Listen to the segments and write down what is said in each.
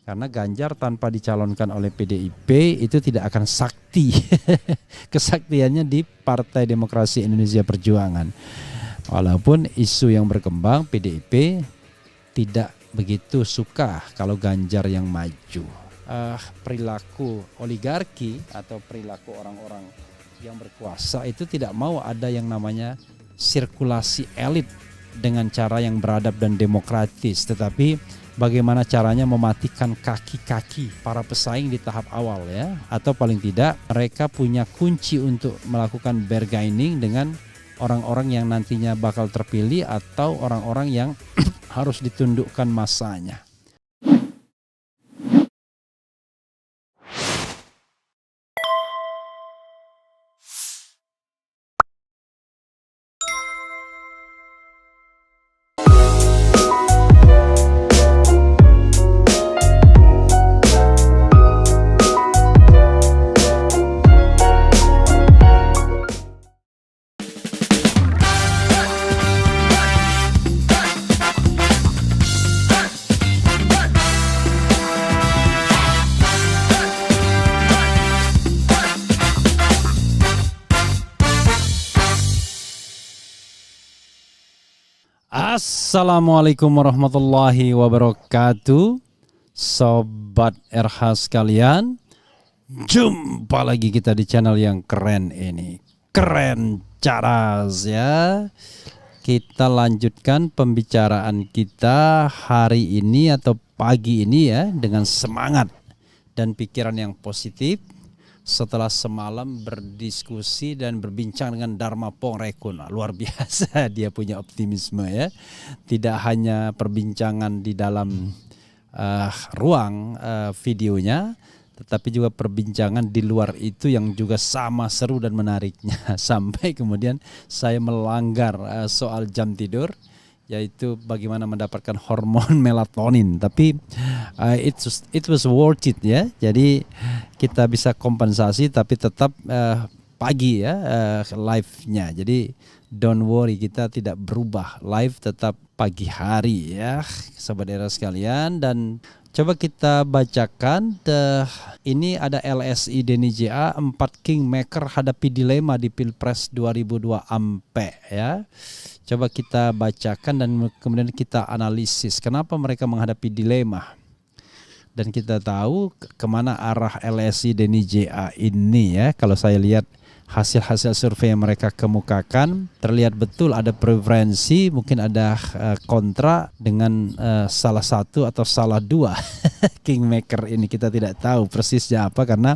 Karena Ganjar tanpa dicalonkan oleh PDIP itu tidak akan sakti. Kesaktiannya di Partai Demokrasi Indonesia Perjuangan. Walaupun isu yang berkembang PDIP tidak begitu suka kalau Ganjar yang maju. Perilaku oligarki atau perilaku orang-orang yang berkuasa itu tidak mau ada yang namanya sirkulasi elit dengan cara yang beradab dan demokratis, tetapi bagaimana caranya mematikan kaki-kaki para pesaing di tahap awal ya, atau paling tidak mereka punya kunci untuk melakukan bargaining dengan orang-orang yang nantinya bakal terpilih atau orang-orang yang harus ditundukkan masanya. Assalamualaikum warahmatullahi wabarakatuh. Sobat RH sekalian, jumpa lagi kita di channel yang keren ini. Keren caras ya. Kita lanjutkan pembicaraan kita hari ini atau pagi ini ya, dengan semangat dan pikiran yang positif. Setelah semalam berdiskusi dan berbincang dengan Dharma Pongrekun, luar biasa dia punya optimisme ya. Tidak hanya perbincangan di dalam ruang videonya, tetapi juga perbincangan di luar itu yang juga sama seru dan menariknya. Sampai kemudian saya melanggar soal jam tidur, yaitu bagaimana mendapatkan hormon melatonin, tapi it was worth it ya. Jadi kita bisa kompensasi tapi tetap pagi ya live-nya. Jadi don't worry, kita tidak berubah, live tetap pagi hari ya sobat era sekalian. Dan coba kita bacakan ini ada LSI Denny JA, 4 kingmaker hadapi dilema di Pilpres 2024 ya. Coba kita bacakan dan kemudian kita analisis kenapa mereka menghadapi dilema. Dan kita tahu kemana arah LSI Denny JA ini ya. Kalau saya lihat hasil-hasil survei yang mereka kemukakan, terlihat betul ada preferensi, mungkin ada kontra dengan salah satu atau salah dua kingmaker ini. Kita tidak tahu persisnya apa karena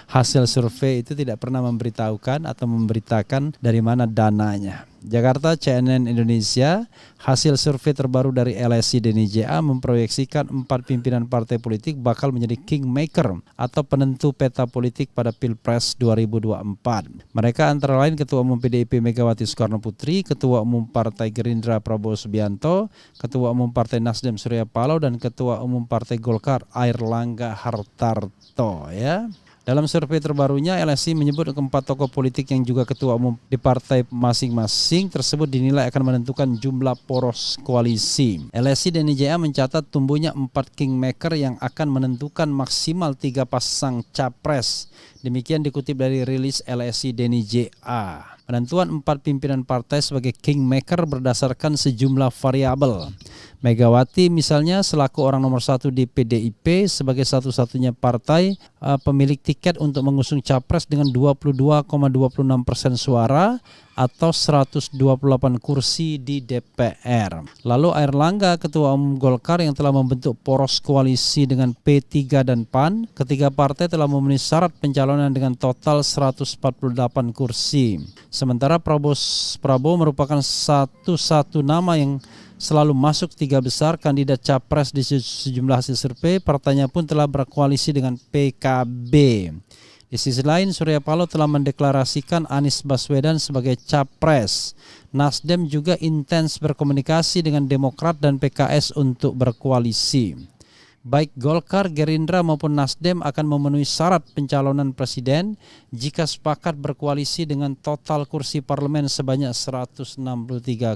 hasil survei itu tidak pernah memberitahukan atau memberitakan dari mana dananya. Jakarta, CNN Indonesia, hasil survei terbaru dari LSI Denny JA memproyeksikan 4 pimpinan partai politik bakal menjadi kingmaker atau penentu peta politik pada Pilpres 2024. Mereka antara lain Ketua Umum PDIP Megawati Soekarno Putri, Ketua Umum Partai Gerindra Prabowo Subianto, Ketua Umum Partai Nasdem Surya Paloh, dan Ketua Umum Partai Golkar Airlangga Hartarto ya. Dalam survei terbarunya, LSI menyebut keempat tokoh politik yang juga ketua umum di partai masing-masing tersebut dinilai akan menentukan jumlah poros koalisi. LSI Denny JA mencatat tumbuhnya 4 kingmaker yang akan menentukan maksimal 3 pasang capres. Demikian dikutip dari rilis LSI Denny JA. Penentuan 4 pimpinan partai sebagai kingmaker berdasarkan sejumlah variabel. Megawati misalnya selaku orang nomor 1 di PDIP sebagai satu-satunya partai pemilik tiket untuk mengusung capres dengan 22,26% suara atau 128 kursi di DPR. Lalu Airlangga, Ketua Umum Golkar yang telah membentuk poros koalisi dengan P3 dan PAN, ketiga partai telah memenuhi syarat pencalonan dengan total 148 kursi. Sementara Prabowo merupakan satu-satu nama yang selalu masuk 3 besar kandidat capres di sejumlah hasil survei. Partainya pun telah berkoalisi dengan PKB. Di sisi lain, Surya Paloh telah mendeklarasikan Anies Baswedan sebagai capres. Nasdem juga intens berkomunikasi dengan Demokrat dan PKS untuk berkoalisi. baik Golkar, Gerindra maupun Nasdem akan memenuhi syarat pencalonan presiden jika sepakat berkoalisi dengan total kursi parlemen sebanyak 163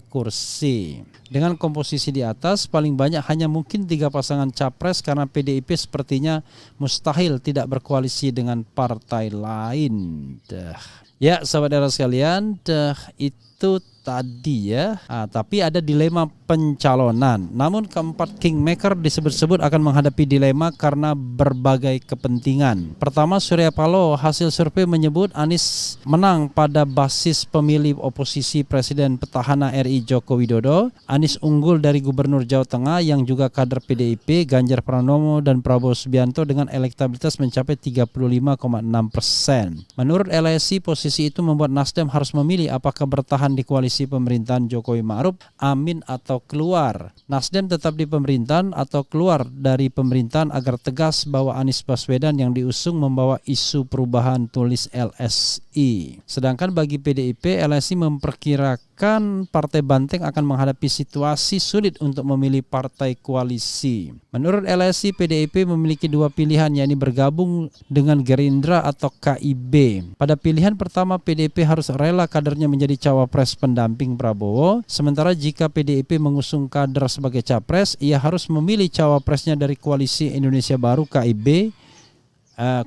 kursi. Dengan komposisi di atas, paling banyak hanya mungkin 3 pasangan capres karena PDIP sepertinya mustahil tidak berkoalisi dengan partai lain. Ya, sahabat sekalian, itu tadi ya. Tapi ada dilema pencalonan. Namun keempat kingmaker disebut-sebut akan menghadapi dilema karena berbagai kepentingan. Pertama, Surya Paloh, hasil survei menyebut Anies menang pada basis pemilih oposisi Presiden petahana RI Joko Widodo. Anies unggul dari Gubernur Jawa Tengah yang juga kader PDIP Ganjar Pranowo dan Prabowo Subianto dengan elektabilitas mencapai 35,6%. Menurut LSI, posisi itu membuat Nasdem harus memilih apakah bertahan di koalisi pemerintahan Jokowi Ma'ruf, Amin atau keluar. Nasdem tetap di pemerintahan atau keluar dari pemerintahan agar tegas bahwa Anies Baswedan yang diusung membawa isu perubahan, tulis LSI. Sedangkan bagi PDIP, LSI memperkirakan Partai Banteng akan menghadapi situasi sulit untuk memilih partai koalisi. Menurut LSI, PDIP memiliki 2 pilihan, yakni bergabung dengan Gerindra atau KIB. Pada pilihan pertama, PDIP harus rela kadernya menjadi cawapres pendamping Prabowo, sementara jika PDIP mengusung kader sebagai capres, ia harus memilih cawapresnya dari Koalisi Indonesia Baru KIB,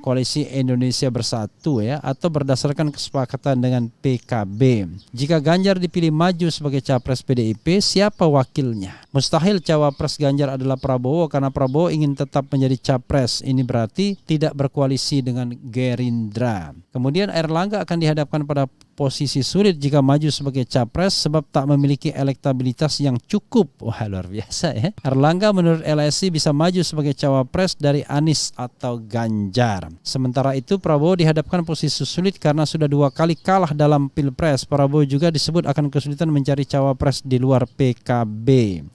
Koalisi Indonesia Bersatu ya, atau berdasarkan kesepakatan dengan PKB. Jika Ganjar dipilih maju sebagai capres PDIP, siapa wakilnya? Mustahil cawapres Ganjar adalah Prabowo karena Prabowo ingin tetap menjadi capres. Ini berarti tidak berkoalisi dengan Gerindra. Kemudian Erlangga akan dihadapkan pada posisi sulit jika maju sebagai capres sebab tak memiliki elektabilitas yang cukup. Wah, luar biasa ya. Erlangga menurut LSI bisa maju sebagai cawapres dari Anies atau Ganjar. Sementara itu Prabowo dihadapkan posisi sulit karena sudah 2 kali kalah dalam Pilpres. Prabowo juga disebut akan kesulitan mencari cawapres di luar PKB.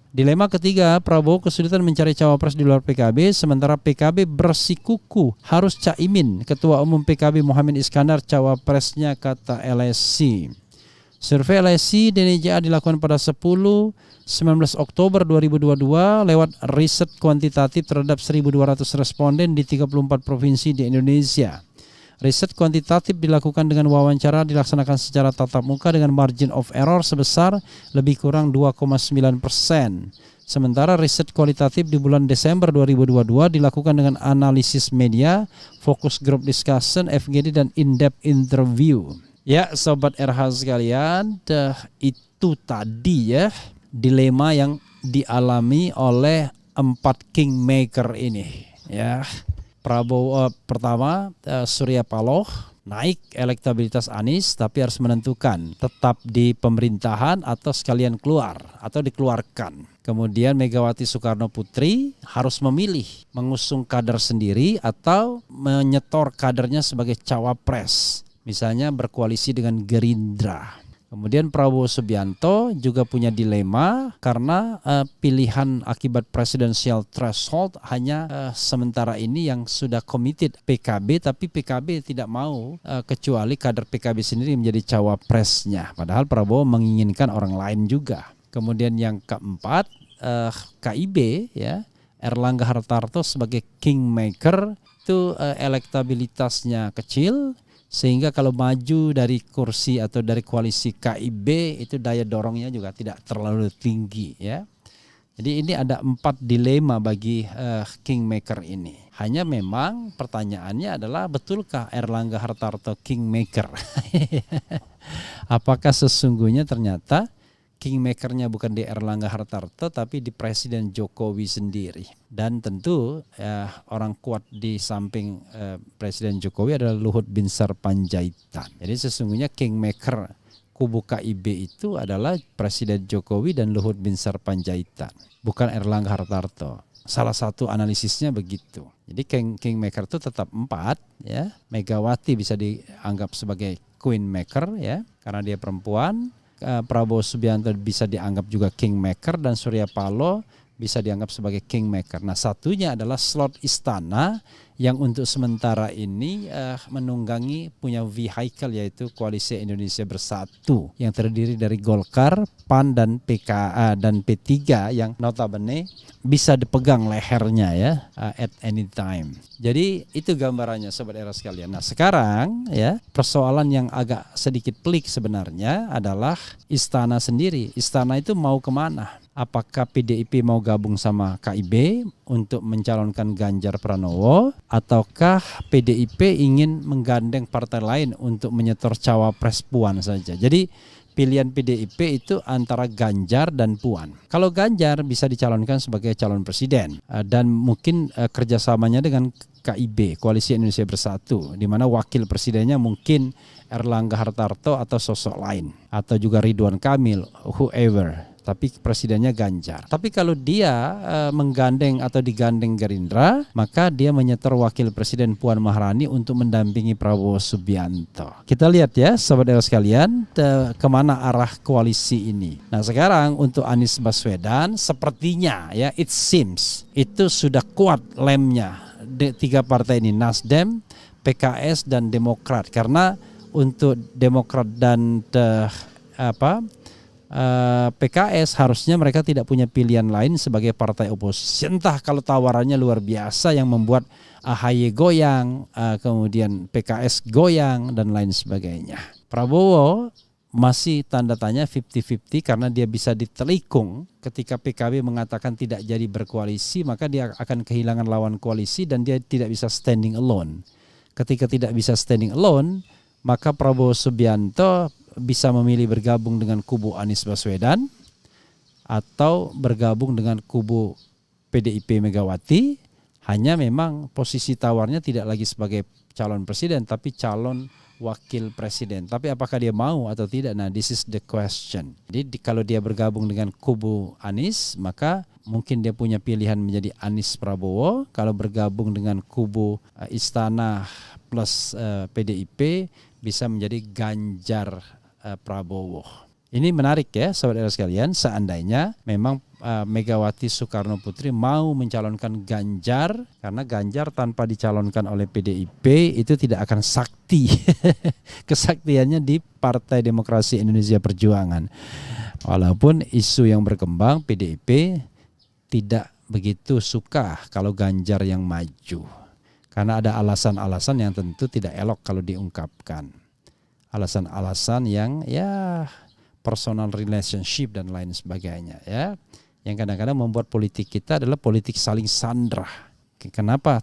Dilema ketiga, Prabowo kesulitan mencari cawapres di luar PKB, sementara PKB bersikuku harus Caimin. Ketua Umum PKB Muhammad Iskandar cawapresnya, kata LSI. Survei LSI DNJA dilakukan pada 19 Oktober 2022 lewat riset kuantitatif terhadap 1.200 responden di 34 provinsi di Indonesia. Riset kuantitatif dilakukan dengan wawancara dilaksanakan secara tatap muka dengan margin of error sebesar lebih kurang 2,9%. Sementara riset kualitatif di bulan Desember 2022 dilakukan dengan analisis media, focus group discussion, FGD, dan in-depth interview. Ya, sobat RH sekalian, itu tadi ya dilema yang dialami oleh 4 kingmaker ini ya. Prabowo pertama, Surya Paloh, naik elektabilitas Anies tapi harus menentukan tetap di pemerintahan atau sekalian keluar atau dikeluarkan. Kemudian Megawati Soekarno Putri harus memilih mengusung kader sendiri atau menyetor kadernya sebagai cawapres, misalnya berkoalisi dengan Gerindra. Kemudian Prabowo Subianto juga punya dilema karena pilihan akibat presidensial threshold hanya sementara ini yang sudah committed PKB, tapi PKB tidak mau kecuali kader PKB sendiri menjadi cawapresnya. Padahal Prabowo menginginkan orang lain juga. Kemudian yang keempat, KIB ya, Erlangga Hartarto sebagai kingmaker itu elektabilitasnya kecil, sehingga kalau maju dari kursi atau dari koalisi KIB itu daya dorongnya juga tidak terlalu tinggi ya. Jadi ini ada 4 dilema bagi kingmaker ini. Hanya memang pertanyaannya adalah, betulkah Erlangga Hartarto kingmaker? Apakah sesungguhnya ternyata kingmakernya bukan di Erlangga Hartarto tapi di Presiden Jokowi sendiri. Dan tentu orang kuat di samping Presiden Jokowi adalah Luhut Binsar Panjaitan. Jadi sesungguhnya kingmaker kubu KIB itu adalah Presiden Jokowi dan Luhut Binsar Panjaitan, bukan Erlangga Hartarto. Salah satu analisisnya begitu. Jadi kingmaker itu tetap 4 ya. Megawati bisa dianggap sebagai queenmaker ya karena dia perempuan. Prabowo Subianto bisa dianggap juga kingmaker dan Surya Paloh bisa dianggap sebagai kingmaker. Nah, satunya adalah slot istana yang untuk sementara ini menunggangi punya vehicle, yaitu Koalisi Indonesia Bersatu yang terdiri dari Golkar, PAN dan PKA dan P3 yang notabene bisa dipegang lehernya ya at any time. Jadi itu gambarannya Sobat Era sekalian. Nah sekarang ya persoalan yang agak sedikit pelik sebenarnya adalah Istana sendiri. Istana itu mau kemana? Apakah PDIP mau gabung sama KIB untuk mencalonkan Ganjar Pranowo, ataukah PDIP ingin menggandeng partai lain untuk menyetor cawapres Puan saja? Jadi pilihan PDIP itu antara Ganjar dan Puan. Kalau Ganjar bisa dicalonkan sebagai calon presiden dan mungkin kerjasamanya dengan KIB, Koalisi Indonesia Bersatu, di mana wakil presidennya mungkin Erlangga Hartarto atau sosok lain, atau juga Ridwan Kamil, whoever. Tapi presidennya Ganjar. Tapi kalau dia menggandeng atau digandeng Gerindra, maka dia menyetor wakil presiden Puan Maharani untuk mendampingi Prabowo Subianto. Kita lihat ya Sobat Era sekalian, kemana arah koalisi ini. Nah sekarang untuk Anies Baswedan sepertinya ya it seems itu sudah kuat lemnya tiga partai ini, Nasdem, PKS dan Demokrat. Karena untuk Demokrat dan PKS harusnya mereka tidak punya pilihan lain sebagai partai oposisi. Entah kalau tawarannya luar biasa yang membuat AHY goyang, kemudian PKS goyang dan lain sebagainya. Prabowo masih tanda tanya 50-50 karena dia bisa ditelikung ketika PKB mengatakan tidak jadi berkoalisi, maka dia akan kehilangan lawan koalisi dan dia tidak bisa standing alone. Ketika tidak bisa standing alone, maka Prabowo Subianto bisa memilih bergabung dengan kubu Anies Baswedan atau bergabung dengan kubu PDIP Megawati. Hanya memang posisi tawarnya tidak lagi sebagai calon presiden tapi calon wakil presiden. Tapi apakah dia mau atau tidak? Nah, this is the question. Jadi kalau dia bergabung dengan kubu Anies, maka mungkin dia punya pilihan menjadi Anies Prabowo. Kalau bergabung dengan kubu Istana plus PDIP, bisa menjadi Ganjar Prabowo. Ini menarik ya saudara sekalian, seandainya memang Megawati Soekarno Putri mau mencalonkan Ganjar, karena Ganjar tanpa dicalonkan oleh PDIP itu tidak akan sakti kesaktiannya di Partai Demokrasi Indonesia Perjuangan. Walaupun isu yang berkembang PDIP tidak begitu suka kalau Ganjar yang maju, karena ada alasan-alasan yang tentu tidak elok kalau diungkapkan. Alasan-alasan yang ya personal relationship dan lain sebagainya ya, yang kadang-kadang membuat politik kita adalah politik saling sandra. Kenapa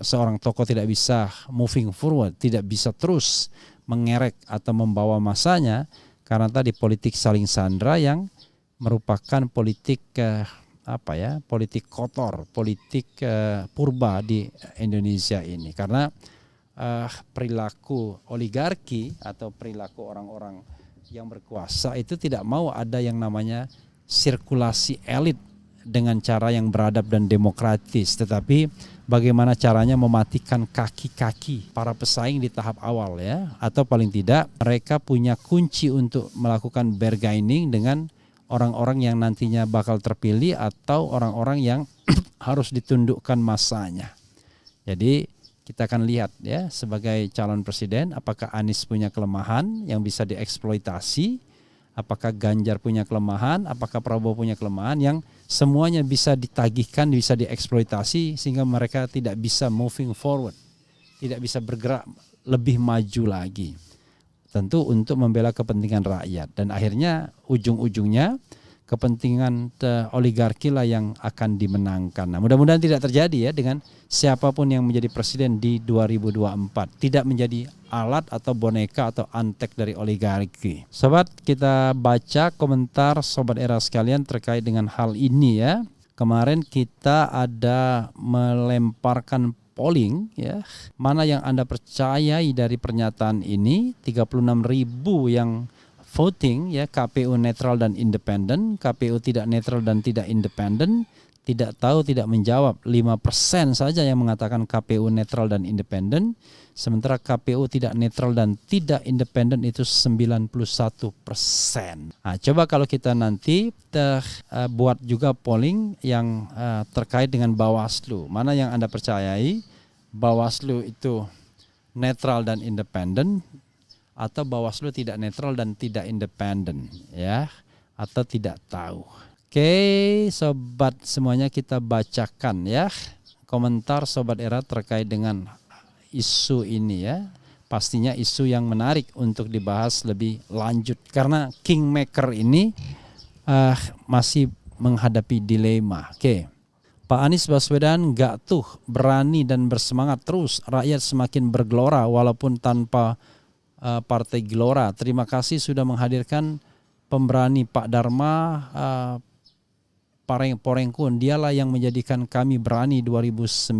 seorang tokoh tidak bisa moving forward, tidak bisa terus mengerek atau membawa masanya? Karena tadi politik saling sandra yang merupakan politik politik kotor, politik purba di Indonesia ini. Karena perilaku oligarki atau perilaku orang-orang yang berkuasa itu tidak mau ada yang namanya sirkulasi elit dengan cara yang beradab dan demokratis, tetapi bagaimana caranya mematikan kaki-kaki para pesaing di tahap awal ya, atau paling tidak mereka punya kunci untuk melakukan bargaining dengan orang-orang yang nantinya bakal terpilih atau orang-orang yang harus ditundukkan masanya. Jadi kita akan lihat ya sebagai calon presiden apakah Anies punya kelemahan yang bisa dieksploitasi, apakah Ganjar punya kelemahan, apakah Prabowo punya kelemahan yang semuanya bisa ditagihkan, bisa dieksploitasi sehingga mereka tidak bisa moving forward, tidak bisa bergerak lebih maju lagi. Tentu untuk membela kepentingan rakyat dan akhirnya ujung-ujungnya kepentingan oligarki lah yang akan dimenangkan. Nah, mudah-mudahan tidak terjadi ya dengan siapapun yang menjadi presiden di 2024. Tidak menjadi alat atau boneka atau antek dari oligarki. Sobat, kita baca komentar Sobat Era sekalian terkait dengan hal ini ya. Kemarin kita ada melemparkan polling ya. Mana yang Anda percayai dari pernyataan ini? 36.000 yang voting ya, KPU netral dan independen, KPU tidak netral dan tidak independen, tidak tahu, tidak menjawab 5% saja yang mengatakan KPU netral dan independen, sementara KPU tidak netral dan tidak independen itu 91%. Nah, coba kalau kita nanti buat juga polling yang terkait dengan Bawaslu, mana yang Anda percayai? Bawaslu itu netral dan independen, atau Bawaslu tidak netral dan tidak independen, ya, atau tidak tahu. Oke, sobat semuanya, kita bacakan ya komentar Sobat Era terkait dengan isu ini ya. Pastinya isu yang menarik untuk dibahas lebih lanjut karena Kingmaker ini masih menghadapi dilema. Oke. Pak Anies Baswedan gak tuh berani dan bersemangat terus, rakyat semakin bergelora walaupun tanpa partai gelora. Terima kasih sudah menghadirkan pemberani Pak Dharma Porengkun, dialah yang menjadikan kami berani 2019.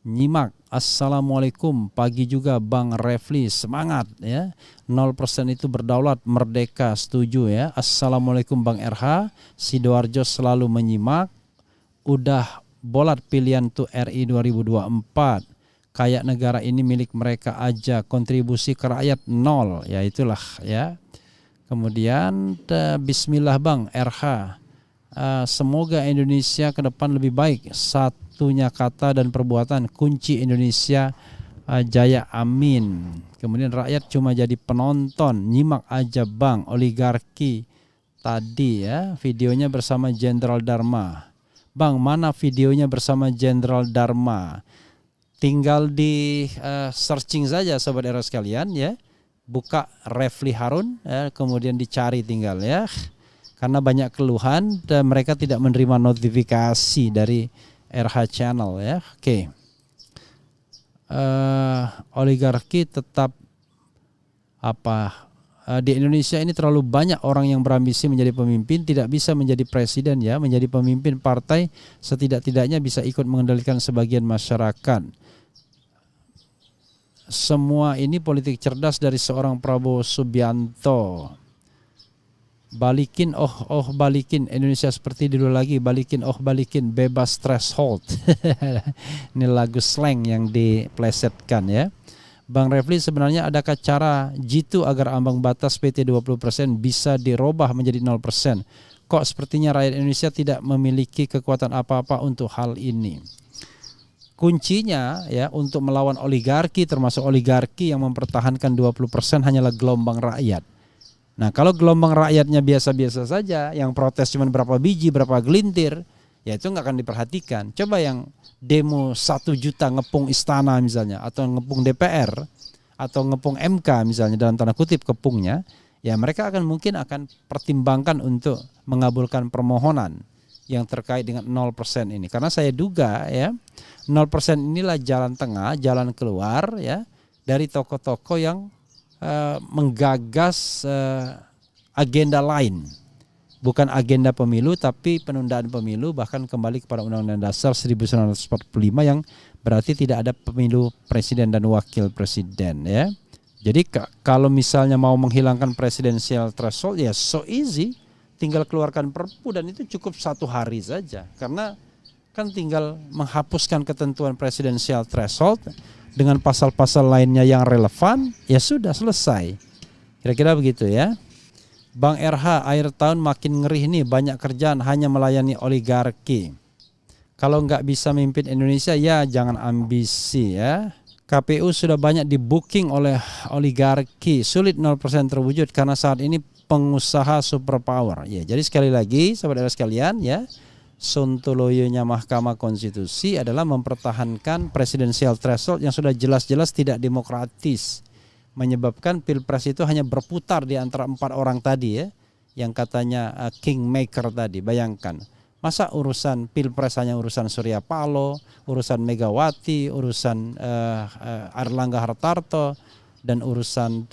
Nyimak, Assalamualaikum, pagi juga Bang Refli, semangat ya. 0% itu berdaulat, merdeka, setuju ya. Assalamualaikum Bang RH, Sidoarjo selalu menyimak. Udah bolat pilihan tuh RI 2024. Kayak negara ini milik mereka aja, kontribusi ke rakyat nol, ya itulah ya. Kemudian Bismillah Bang RH, semoga Indonesia ke depan lebih baik. Satunya kata dan perbuatan kunci Indonesia jaya, amin. Kemudian rakyat cuma jadi penonton, nyimak aja Bang. Oligarki tadi ya, videonya bersama Jenderal Dharma. Bang, mana videonya bersama Jenderal Dharma? Tinggal di searching saja Sobat Era sekalian ya. Buka Refli Harun ya, kemudian dicari tinggal ya. Karena banyak keluhan dan mereka tidak menerima notifikasi dari RH Channel ya. Oke. Oligarki tetap di Indonesia ini terlalu banyak orang yang berambisi menjadi pemimpin, tidak bisa menjadi presiden ya, menjadi pemimpin partai setidak-tidaknya bisa ikut mengendalikan sebagian masyarakat. Semua ini politik cerdas dari seorang Prabowo Subianto. Balikin, balikin Indonesia seperti dulu lagi, balikin, balikin, bebas threshold. Ini lagu slang yang diplesetkan ya. Bang Refli, sebenarnya adakah cara jitu agar ambang batas PT 20% bisa dirubah menjadi 0%? Kok sepertinya rakyat Indonesia tidak memiliki kekuatan apa-apa untuk hal ini? Kuncinya ya untuk melawan oligarki, termasuk oligarki yang mempertahankan 20% hanyalah gelombang rakyat. Nah, kalau gelombang rakyatnya biasa-biasa saja, yang protes cuma berapa biji, berapa gelintir, ya itu nggak akan diperhatikan. Coba yang demo 1 juta ngepung istana misalnya, atau ngepung DPR, atau ngepung MK misalnya dalam tanda kutip kepungnya, ya mereka mungkin akan pertimbangkan untuk mengabulkan permohonan yang terkait dengan 0% ini. Karena saya duga ya 0% inilah jalan tengah, jalan keluar ya dari tokoh-tokoh yang menggagas agenda lain. Bukan agenda pemilu tapi penundaan pemilu, bahkan kembali kepada Undang-Undang Dasar 1945 yang berarti tidak ada pemilu presiden dan wakil presiden ya. Jadi kalau misalnya mau menghilangkan presidensial threshold ya so easy, tinggal keluarkan perpu dan itu cukup 1 hari saja. Karena kan tinggal menghapuskan ketentuan presidensial threshold dengan pasal-pasal lainnya yang relevan, ya sudah selesai. Kira-kira begitu ya. Bang RH, akhir tahun makin ngeri nih, banyak kerjaan hanya melayani oligarki. Kalau nggak bisa memimpin Indonesia ya jangan ambisi ya. KPU sudah banyak di booking oleh oligarki, sulit 0% terwujud karena saat ini pengusaha superpower. Ya, jadi sekali lagi sahabat sekalian ya, sontoloyonya Mahkamah Konstitusi adalah mempertahankan presidensial threshold yang sudah jelas-jelas tidak demokratis, menyebabkan pilpres itu hanya berputar di antara 4 orang tadi ya, yang katanya kingmaker tadi. Bayangkan, masa urusan pilpres hanya urusan Surya Paloh, urusan Megawati, urusan Airlangga Hartarto, dan urusan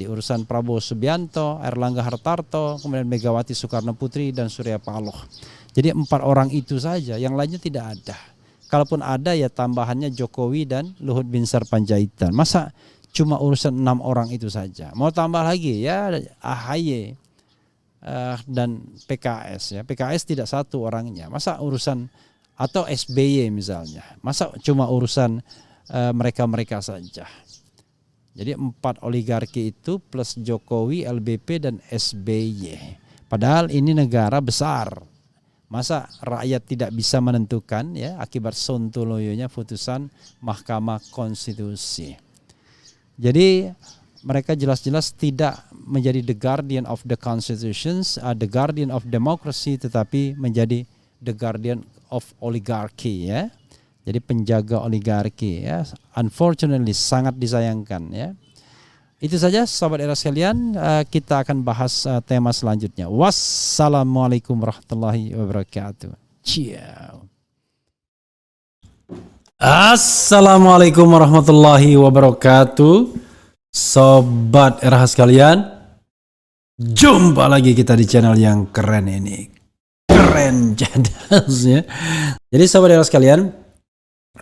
urusan Prabowo Subianto, Airlangga Hartarto, kemudian Megawati Soekarno Putri dan Surya Paloh. Jadi 4 orang itu saja, yang lainnya tidak ada. Kalaupun ada ya tambahannya Jokowi dan Luhut Binsar Panjaitan. Masa cuma urusan 6 orang itu saja? Mau tambah lagi ya AHY dan PKS ya. PKS tidak 1 orangnya. Masa urusan atau SBY misalnya. Masa cuma urusan mereka-mereka saja? Jadi 4 oligarki itu plus Jokowi, LBP dan SBY. Padahal ini negara besar. Masa rakyat tidak bisa menentukan ya akibat sontoloyonya putusan Mahkamah Konstitusi. Jadi mereka jelas-jelas tidak menjadi the guardian of the constitutions, the guardian of democracy, tetapi menjadi the guardian of oligarchy ya. Jadi penjaga oligarki ya. Unfortunately sangat disayangkan ya. Itu saja Sobat Era sekalian, kita akan bahas tema selanjutnya. Wassalamualaikum warahmatullahi wabarakatuh. Ciao. Assalamualaikum warahmatullahi wabarakatuh. Sobat Era sekalian, jumpa lagi kita di channel yang keren ini. Keren jadas ya. Jadi Sobat Era sekalian,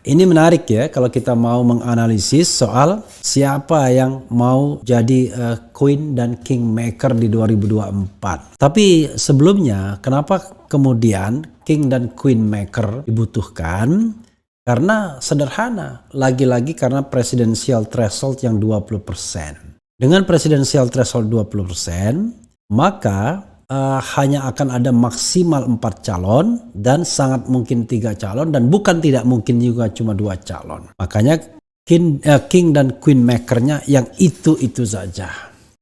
ini menarik ya kalau kita mau menganalisis soal siapa yang mau jadi Queen dan Kingmaker di 2024. Tapi sebelumnya, kenapa kemudian King dan Queenmaker dibutuhkan? Karena sederhana, lagi-lagi karena presidensial threshold yang 20%. Dengan presidensial threshold 20%, maka hanya akan ada maksimal 4 calon dan sangat mungkin 3 calon dan bukan tidak mungkin juga cuma 2 calon. Makanya King dan Queen makernya yang itu saja.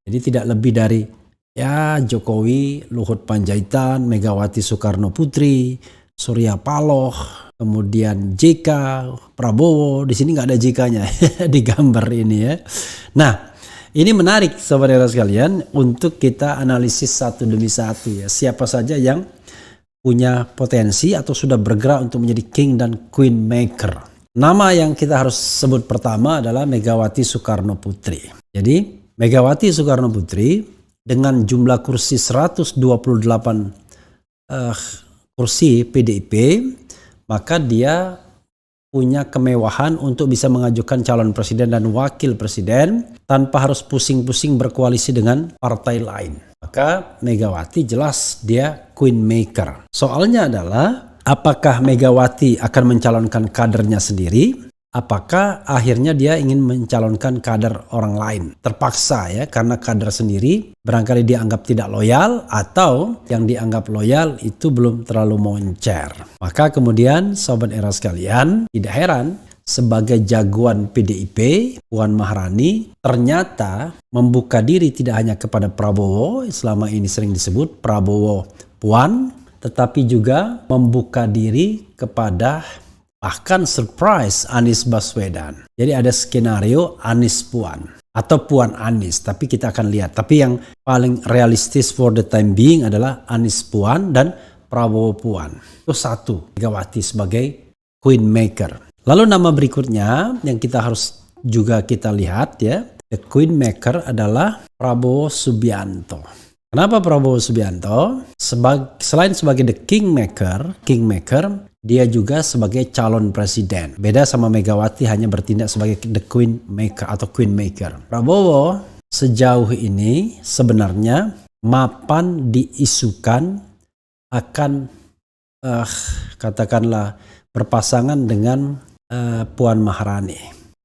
Jadi tidak lebih dari ya Jokowi, Luhut Panjaitan, Megawati Soekarno Putri, Surya Paloh, kemudian JK, Prabowo. Di sini nggak ada JK-nya di gambar ini ya. Nah, ini menarik Sobat Era sekalian untuk kita analisis satu demi satu ya. Siapa saja yang punya potensi atau sudah bergerak untuk menjadi King dan Queen maker. Nama yang kita harus sebut pertama adalah Megawati Soekarno Putri. Jadi Megawati Soekarno Putri dengan jumlah kursi 128 kursi PDIP, maka dia punya kemewahan untuk bisa mengajukan calon presiden dan wakil presiden tanpa harus pusing-pusing berkoalisi dengan partai lain. Maka Megawati jelas dia Queen maker. Soalnya adalah apakah Megawati akan mencalonkan kadernya sendiri? Apakah akhirnya dia ingin mencalonkan kader orang lain? Terpaksa ya, karena kader sendiri barangkali dianggap tidak loyal atau yang dianggap loyal itu belum terlalu moncer. Maka kemudian Sobat Era sekalian, tidak heran sebagai jagoan PDIP, Puan Maharani ternyata membuka diri tidak hanya kepada Prabowo, selama ini sering disebut Prabowo Puan, tetapi juga membuka diri kepada bahkan surprise Anies Baswedan. Jadi ada skenario Anies Puan atau Puan Anies, tapi kita akan lihat. Tapi yang paling realistis for the time being adalah Anies Puan dan Prabowo Puan. Itu satu, Megawati sebagai Queen maker. Lalu nama berikutnya yang kita harus juga kita lihat ya, the Queen maker adalah Prabowo Subianto. Kenapa Prabowo Subianto? Selain sebagai the Kingmaker, dia juga sebagai calon presiden. Beda sama Megawati hanya bertindak sebagai the Queen maker atau Queen maker. Prabowo sejauh ini sebenarnya mapan diisukan akan katakanlah berpasangan dengan Puan Maharani.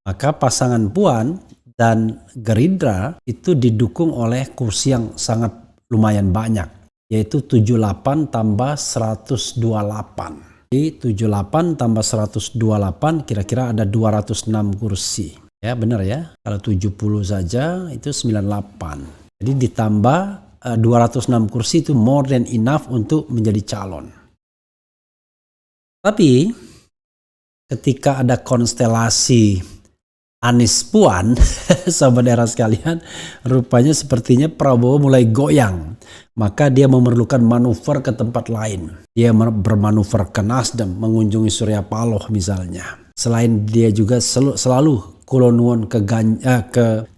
Maka pasangan Puan dan Gerindra itu didukung oleh kursi yang sangat lumayan banyak, yaitu 78 tambah 128. Jadi 78 tambah 128 kira-kira ada 206 kursi. Ya benar ya, kalau 70 saja itu 98. Jadi ditambah 206 kursi itu more than enough untuk menjadi calon. Tapi ketika ada konstelasi Anies Puan, Sobat Era sekalian, rupanya sepertinya Prabowo mulai goyang. Maka dia memerlukan manuver ke tempat lain. Dia bermanuver ke Nasdem, mengunjungi Surya Paloh misalnya. Selain dia juga selalu kulonwon ke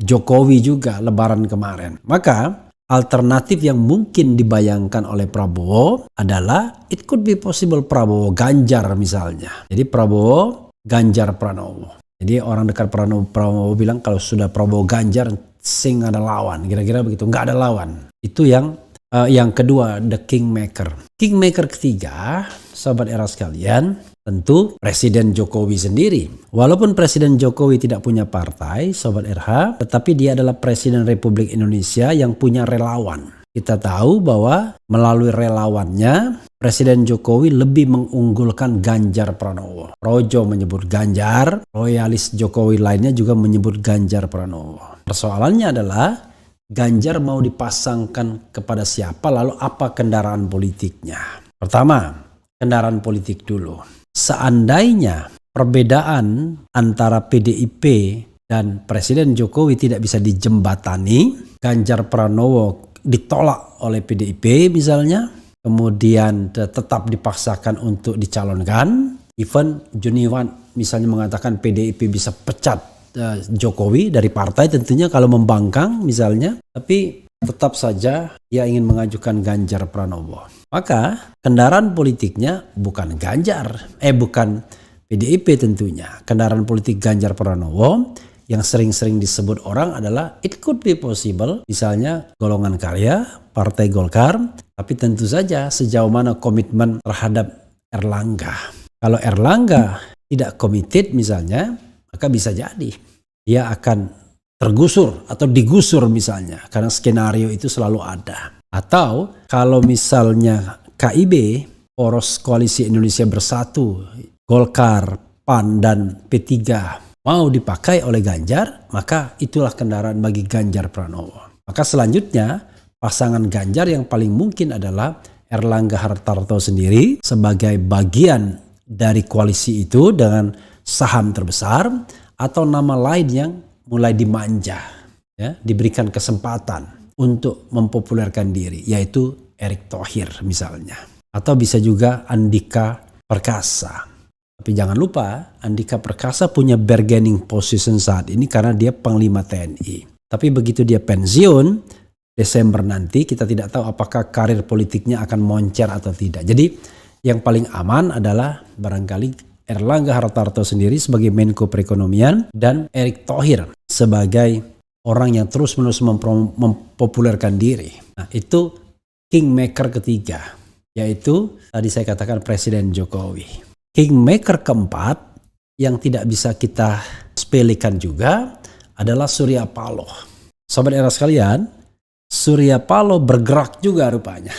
Jokowi juga lebaran kemarin. Maka alternatif yang mungkin dibayangkan oleh Prabowo adalah it could be possible Prabowo Ganjar misalnya. Jadi Prabowo Ganjar Pranowo. Jadi orang dekat Prabowo bilang kalau sudah Prabowo Ganjar sing ada lawan, kira-kira begitu. Nggak ada lawan. Itu yang kedua, the Kingmaker. Kingmaker ketiga, Sobat Era sekalian, tentu Presiden Jokowi sendiri. Walaupun Presiden Jokowi tidak punya partai, Sobat RH, tetapi dia adalah Presiden Republik Indonesia yang punya relawan. kita tahu bahwa melalui relawannya Presiden Jokowi lebih mengunggulkan Ganjar Pranowo. Projo menyebut Ganjar, loyalis Jokowi lainnya juga menyebut Ganjar Pranowo. Persoalannya adalah Ganjar mau dipasangkan kepada siapa, lalu apa kendaraan politiknya. Pertama, kendaraan politik dulu. Seandainya perbedaan antara PDIP dan Presiden Jokowi tidak bisa dijembatani, Ganjar Pranowo ditolak oleh PDIP misalnya, kemudian tetap dipaksakan untuk dicalonkan, even Juniwan misalnya mengatakan PDIP bisa pecat Jokowi dari partai tentunya kalau membangkang misalnya, tapi tetap saja ia ingin mengajukan Ganjar Pranowo. Maka kendaraan politiknya bukan bukan PDIP tentunya. Kendaraan politik Ganjar Pranowo yang sering-sering disebut orang adalah it could be possible, misalnya golongan karya, Partai Golkar, tapi tentu saja sejauh mana komitmen terhadap Erlangga. Kalau Erlangga tidak committed misalnya, maka bisa jadi dia akan tergusur atau digusur misalnya, karena skenario itu selalu ada. Atau kalau misalnya KIB, poros Koalisi Indonesia Bersatu, Golkar, PAN, dan P3 mau dipakai oleh Ganjar, maka itulah kendaraan bagi Ganjar Pranowo. Maka selanjutnya pasangan Ganjar yang paling mungkin adalah Erlangga Hartarto sendiri sebagai bagian dari koalisi itu dengan saham terbesar, atau nama lain yang mulai dimanja, ya, diberikan kesempatan untuk mempopulerkan diri, yaitu Erick Thohir misalnya. Atau bisa juga Andika Perkasa. Tapi jangan lupa, Andika Perkasa punya bargaining position saat ini karena dia Panglima TNI. Tapi begitu dia pensiun, Desember nanti kita tidak tahu apakah karir politiknya akan moncer atau tidak. Jadi yang paling aman adalah barangkali Erlangga Hartarto sendiri sebagai Menko Perekonomian dan Erick Thohir sebagai orang yang terus-menerus mempopulerkan diri. Nah, itu kingmaker ketiga, yaitu tadi saya katakan Presiden Jokowi. Kingmaker keempat yang tidak bisa kita sepelekan juga adalah Surya Paloh. Sobat era sekalian, Surya Paloh bergerak juga rupanya.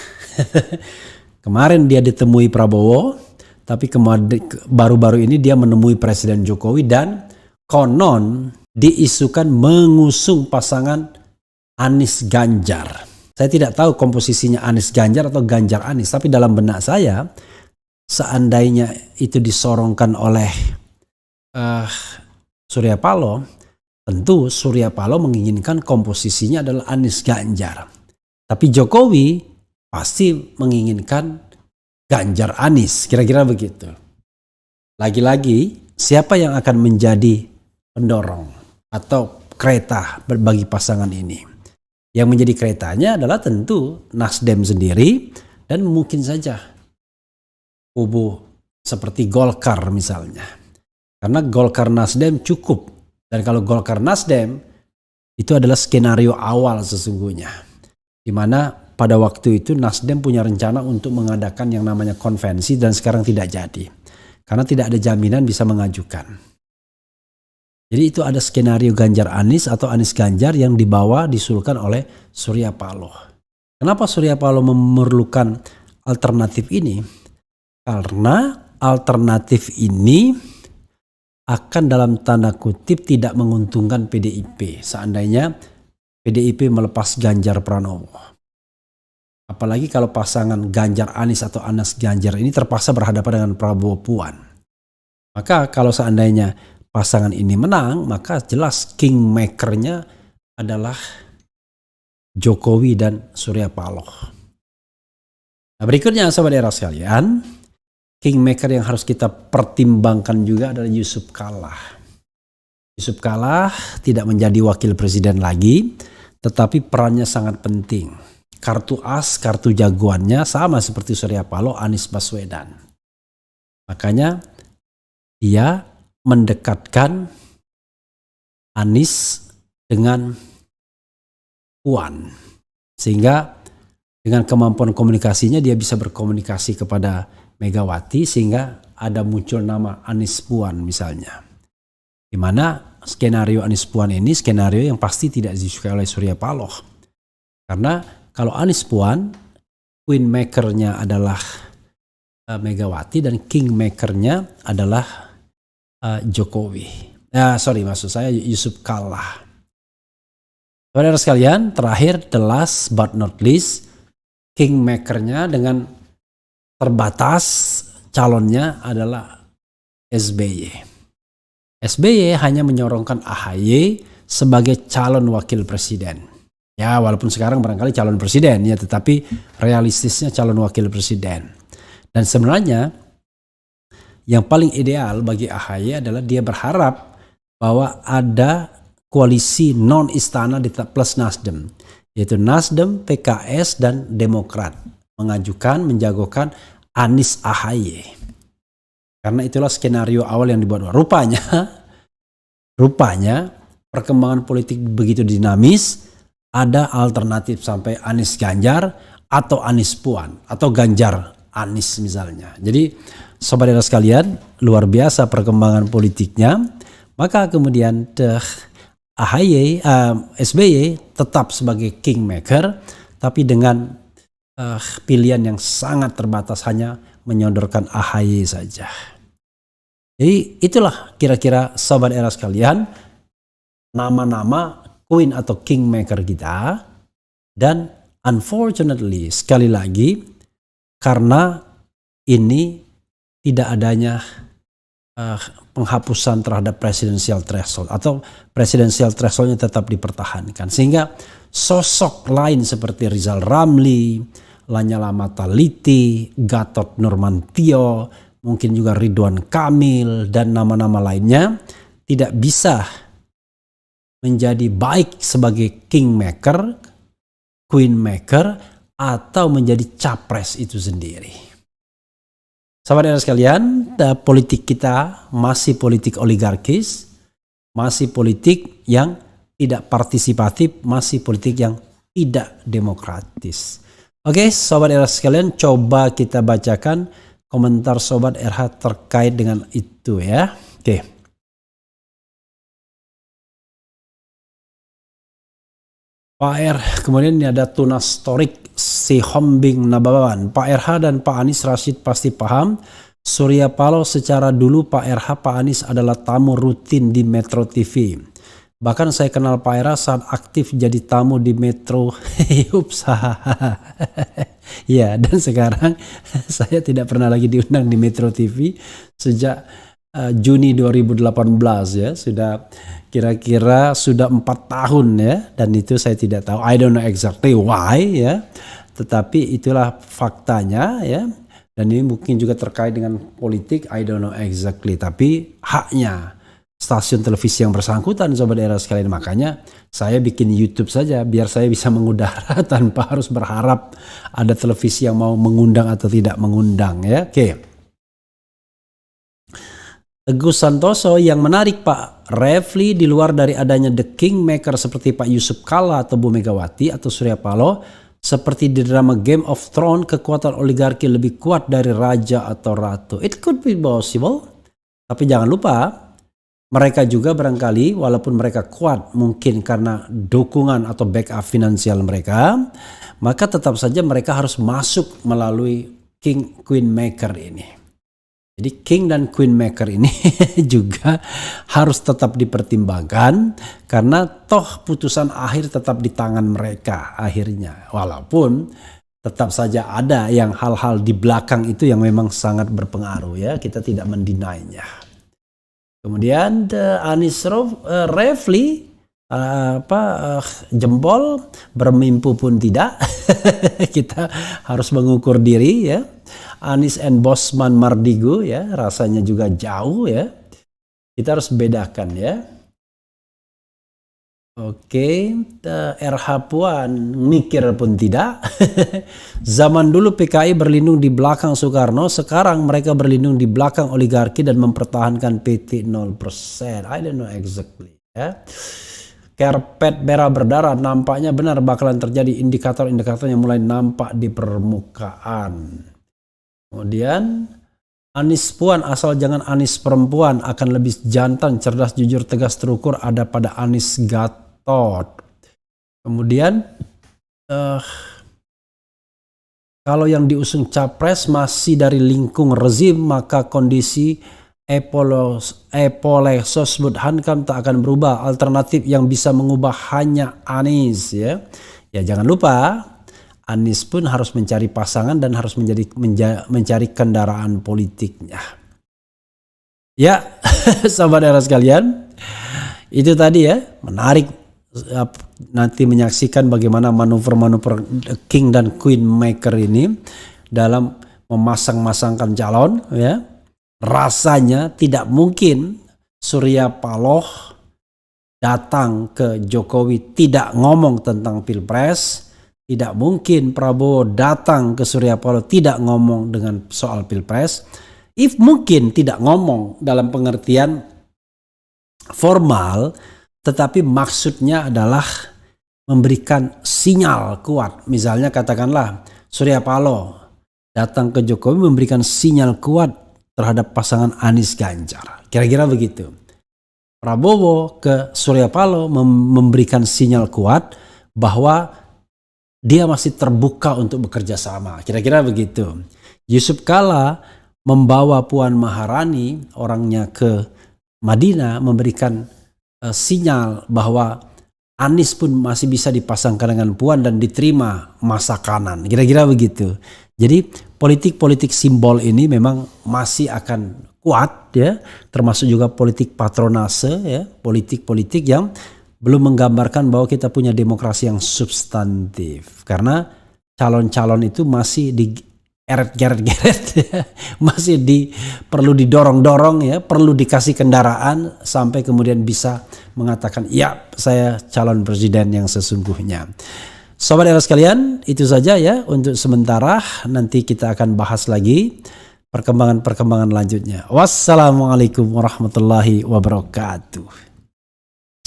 Kemarin dia ditemui Prabowo, tapi baru-baru ini dia menemui Presiden Jokowi dan konon diisukan mengusung pasangan Anies Ganjar. Saya tidak tahu komposisinya Anies Ganjar atau Ganjar Anies, tapi dalam benak saya seandainya itu disorongkan oleh Surya Paloh, tentu Surya Paloh menginginkan komposisinya adalah Anies Ganjar. Tapi Jokowi pasti menginginkan Ganjar Anies, kira-kira begitu. Lagi-lagi, siapa yang akan menjadi pendorong atau kereta bagi pasangan ini? Yang menjadi keretanya adalah tentu Nasdem sendiri dan mungkin saja kubu seperti Golkar misalnya. Karena Golkar Nasdem cukup. Dan kalau Golkar Nasdem itu adalah skenario awal sesungguhnya. Di mana pada waktu itu Nasdem punya rencana untuk mengadakan yang namanya konvensi dan sekarang tidak jadi. Karena tidak ada jaminan bisa mengajukan. Jadi itu ada skenario Ganjar Anies atau Anies Ganjar yang disulkan oleh Surya Paloh. Kenapa Surya Paloh memerlukan alternatif ini? Karena alternatif ini akan dalam tanda kutip tidak menguntungkan PDIP. Seandainya PDIP melepas Ganjar Pranowo. Apalagi kalau pasangan Ganjar Anies atau Anies Ganjar ini terpaksa berhadapan dengan Prabowo Puan. Maka kalau seandainya pasangan ini menang, maka jelas kingmakernya adalah Jokowi dan Surya Paloh. Nah, berikutnya sahabat era sekalian, kingmaker yang harus kita pertimbangkan juga adalah Yusuf Kalla. Yusuf Kalla tidak menjadi wakil presiden lagi, tetapi perannya sangat penting. Kartu as, kartu jagoannya sama seperti Surya Paloh, Anies Baswedan. Makanya dia mendekatkan Anies dengan Puan. Sehingga dengan kemampuan komunikasinya dia bisa berkomunikasi kepada Megawati sehingga ada muncul nama Anies Puan misalnya. Di mana skenario Anies Puan ini skenario yang pasti tidak disukai oleh Surya Paloh. Karena Kalau Anies Puan, queen makernya adalah Megawati dan king makernya adalah Jokowi. Maksud saya Yusuf Kala. Saudara sekalian, terakhir the last but not least, king makernya dengan terbatas calonnya adalah SBY. SBY hanya menyorongkan AHY sebagai calon wakil presiden. Ya, walaupun sekarang barangkali calon presiden ya, tetapi realistisnya calon wakil presiden. Dan sebenarnya yang paling ideal bagi AHY adalah dia berharap bahwa ada koalisi non-istana plus Nasdem, yaitu Nasdem, PKS, dan Demokrat menjagokan Anies AHY. Karena itulah skenario awal yang dibuat. Rupanya perkembangan politik begitu dinamis, ada alternatif sampai Anies Ganjar atau Anies Puan atau Ganjar Anies misalnya. Jadi saudara sekalian, luar biasa perkembangan politiknya. Maka kemudian SBY tetap sebagai kingmaker, tapi dengan pilihan yang sangat terbatas, hanya menyodorkan AHY saja. Jadi itulah kira-kira sobat era sekalian, nama-nama queen atau kingmaker kita. Dan unfortunately, sekali lagi, karena ini tidak adanya penghapusan terhadap presidensial threshold atau presidensial thresholdnya tetap dipertahankan, sehingga sosok lain seperti Rizal Ramli, Lanyala Mataliti, Gatot Nurmantio, mungkin juga Ridwan Kamil dan nama-nama lainnya tidak bisa menjadi baik sebagai kingmaker, queenmaker, atau menjadi capres itu sendiri. Sahabat sekalian, politik kita masih politik oligarkis, masih politik yang tidak partisipatif, masih politik yang tidak demokratis. Oke, sobat RH sekalian, coba kita bacakan komentar sobat RH terkait dengan itu ya. Oke. Pak R, kemudian ini ada Tunas Torik si Hombing Nabawan. Pak RH dan Pak Anies Rashid pasti paham. Surya Paloh secara dulu Pak RH, Pak Anies adalah tamu rutin di Metro TV. Bahkan saya kenal Pak RH saat aktif jadi tamu di Metro. Ups. Ya, dan sekarang saya tidak pernah lagi diundang di Metro TV sejak Juni 2018 ya. Sudah kira-kira sudah 4 tahun ya, dan itu saya tidak tahu, I don't know exactly why ya, tetapi itulah faktanya ya. Dan ini mungkin juga terkait dengan politik, I don't know exactly, tapi haknya stasiun televisi yang bersangkutan sobat daerah sekalian. Makanya saya bikin YouTube saja biar saya bisa mengudara tanpa harus berharap ada televisi yang mau mengundang atau tidak mengundang ya. Oke. Teguh Santoso, yang menarik Pak Refli, di luar dari adanya the kingmaker seperti Pak Yusuf Kala atau Bu Megawati atau Surya Paloh, seperti di drama Game of Thrones, kekuatan oligarki lebih kuat dari raja atau ratu. It could be possible. Tapi jangan lupa, mereka juga barangkali walaupun mereka kuat mungkin karena dukungan atau backup finansial mereka, maka tetap saja mereka harus masuk melalui king queen maker ini. Jadi king dan queen maker ini juga harus tetap dipertimbangkan, karena toh putusan akhir tetap di tangan mereka akhirnya. Walaupun tetap saja ada yang hal-hal di belakang itu yang memang sangat berpengaruh ya, kita tidak mendinainya. Kemudian Anies Refli jempol bermimpu pun tidak. Kita harus mengukur diri ya. Anies and Bosman Mardigu ya, rasanya juga jauh ya. Kita harus bedakan ya. Oke, RH Puan mikir pun tidak. Zaman dulu PKI berlindung di belakang Soekarno, sekarang mereka berlindung di belakang oligarki dan mempertahankan PT 0%. I don't know exactly ya. Karpet merah berdarah, nampaknya benar bakalan terjadi, indikator-indikator yang mulai nampak di permukaan. Kemudian Anies Puan, asal jangan Anies perempuan, akan lebih jantan, cerdas, jujur, tegas, terukur, ada pada Anies Gatot. Kemudian Kalau yang diusung capres masih dari lingkung rezim, maka kondisi Epole Sosbud Hankam tak akan berubah. Alternatif yang bisa mengubah hanya Anies, ya. Ya jangan lupa Anies pun harus mencari pasangan dan harus mencari kendaraan politiknya. Ya, sahabat era sekalian, itu tadi ya, menarik nanti menyaksikan bagaimana manuver-manuver King dan Queen Maker ini dalam memasang-masangkan calon, ya. Rasanya tidak mungkin Surya Paloh datang ke Jokowi tidak ngomong tentang Pilpres. Tidak mungkin Prabowo datang ke Surya Paloh tidak ngomong dengan soal Pilpres. If mungkin tidak ngomong dalam pengertian formal, tetapi maksudnya adalah memberikan sinyal kuat. Misalnya katakanlah Surya Paloh datang ke Jokowi memberikan sinyal kuat terhadap pasangan Anies Ganjar. Kira-kira begitu. Prabowo ke Surya Paloh memberikan sinyal kuat bahwa dia masih terbuka untuk bekerja sama. Kira-kira begitu. Yusuf Kala membawa Puan Maharani orangnya ke Madinah memberikan sinyal bahwa Anies pun masih bisa dipasangkan dengan Puan dan diterima masa kanan. Kira-kira begitu. Jadi politik-politik simbol ini memang masih akan kuat, ya, termasuk juga politik patronase, ya, politik-politik yang belum menggambarkan bahwa kita punya demokrasi yang substantif. Karena calon-calon itu masih digeret-geret, ya, masih perlu didorong-dorong, ya, perlu dikasih kendaraan sampai kemudian bisa mengatakan, ya saya calon presiden yang sesungguhnya. Sobat era sekalian, itu saja ya untuk sementara. Nanti kita akan bahas lagi perkembangan-perkembangan lanjutnya. Wassalamualaikum warahmatullahi wabarakatuh.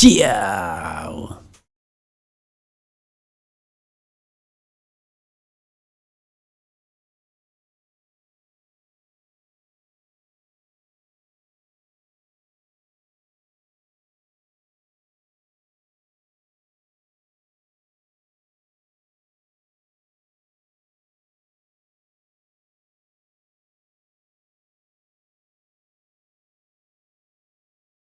Ciao.